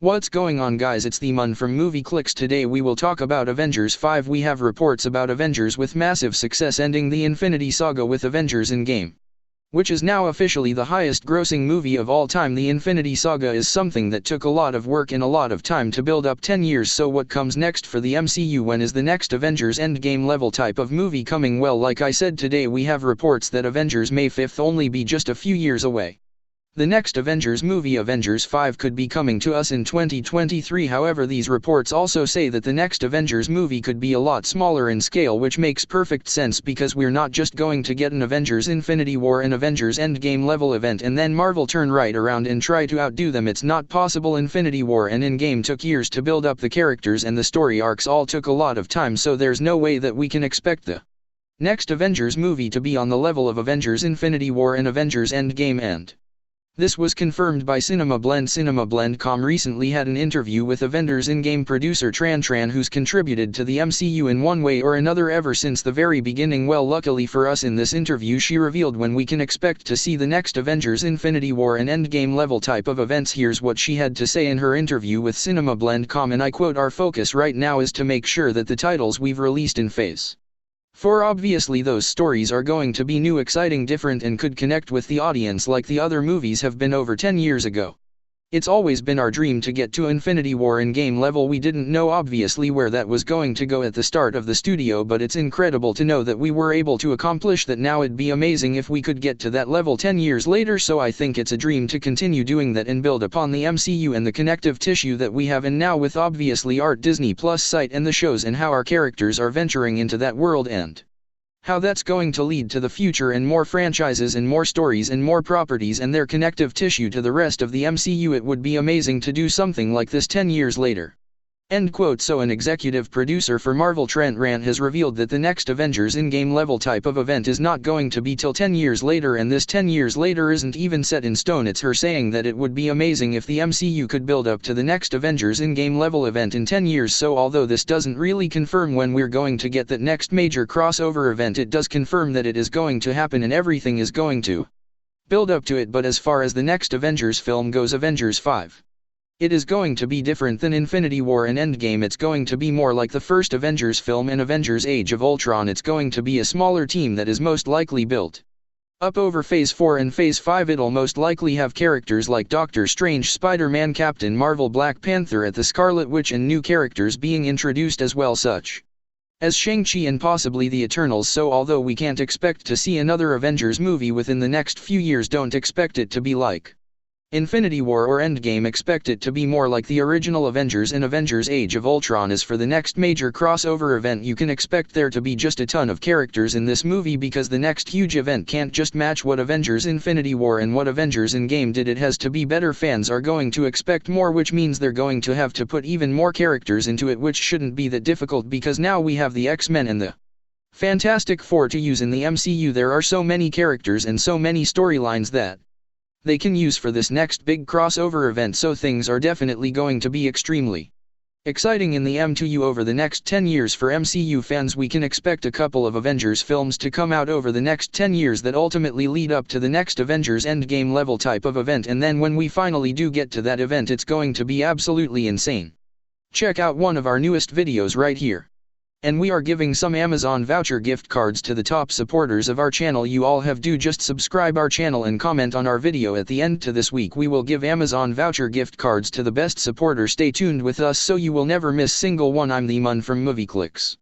What's going on, guys? It's the Mun from Movie Clicks. Today we will talk about Avengers 5. We have reports about Avengers with massive success ending the Infinity Saga with Avengers Endgame, which is now officially the highest grossing movie of all time. The Infinity Saga is something that took a lot of work and a lot of time to build up, 10 years. So what comes next for the MCU? When is the next Avengers Endgame level type of movie coming? Well, like I said, today we have reports that Avengers May 5th only be just a few years away. The next Avengers movie, Avengers 5, could be coming to us in 2023. However, these reports also say that the next Avengers movie could be a lot smaller in scale, which makes perfect sense because we're not just going to get an Avengers Infinity War and Avengers Endgame level event and then Marvel turn right around and try to outdo them. It's not possible. Infinity War and Endgame took years to build up. The characters and the story arcs all took a lot of time, so there's no way that we can expect the next Avengers movie to be on the level of Avengers Infinity War and Avengers Endgame. And this was confirmed by CinemaBlend. CinemaBlend.com recently had an interview with Avengers Endgame producer Tran, who's contributed to the MCU in one way or another ever since the very beginning. Well, luckily for us, in this interview she revealed when we can expect to see the next Avengers Infinity War and Endgame level type of events. Here's what she had to say in her interview with CinemaBlend.com, and I quote, "Our focus right now is to make sure that the titles we've released in Phase 4, obviously those stories are going to be new, exciting, different, and could connect with the audience like the other movies have been over 10 years ago. It's always been our dream to get to Infinity War Endgame level. We didn't know obviously where that was going to go at the start of the studio, but it's incredible to know that we were able to accomplish that. Now it'd be amazing if we could get to that level 10 years later, so I think it's a dream to continue doing that and build upon the MCU and the connective tissue that we have, and now with obviously art, Disney Plus site, and the shows, and how our characters are venturing into that world, and how that's going to lead to the future and more franchises and more stories and more properties and their connective tissue to the rest of the MCU. It would be amazing to do something like this 10 years later." End quote. So an executive producer for Marvel, Tran, has revealed that the next Avengers Endgame level type of event is not going to be till 10 years later, and this 10 years later isn't even set in stone. It's her saying that it would be amazing if the MCU could build up to the next Avengers Endgame level event in 10 years. So although this doesn't really confirm when we're going to get that next major crossover event, it does confirm that it is going to happen and everything is going to build up to it. But as far as the next Avengers film goes, Avengers 5, it is going to be different than Infinity War and Endgame. It's going to be more like the first Avengers film and Avengers Age of Ultron. It's going to be a smaller team that is most likely built up over Phase 4 and Phase 5. It'll most likely have characters like Doctor Strange, Spider-Man, Captain Marvel, Black Panther, at the Scarlet Witch, and new characters being introduced as well, such as Shang-Chi and possibly the Eternals. So although we can't expect to see another Avengers movie within the next few years, don't expect it to be like Infinity War or Endgame. Expect it to be more like the original Avengers in Avengers Age of Ultron. As for the next major crossover event, you can expect there to be just a ton of characters in this movie, because the next huge event can't just match what Avengers Infinity War and what Avengers Endgame did. It has to be better. Fans are going to expect more, which means they're going to have to put even more characters into it, which shouldn't be that difficult because now we have the X-Men and the Fantastic Four to use in the MCU. There are so many characters and so many storylines that they can use for this next big crossover event, so things are definitely going to be extremely exciting in the MCU over the next 10 years. For MCU fans, we can expect a couple of Avengers films to come out over the next 10 years that ultimately lead up to the next Avengers Endgame level type of event, and then when we finally do get to that event, it's going to be absolutely insane. Check out one of our newest videos right here. And we are giving some Amazon voucher gift cards to the top supporters of our channel. You all have to just subscribe our channel and comment on our video. At the end to this week, we will give Amazon voucher gift cards to the best supporter. Stay tuned with us so you will never miss single one. I'm the Mun from Movie Clicks.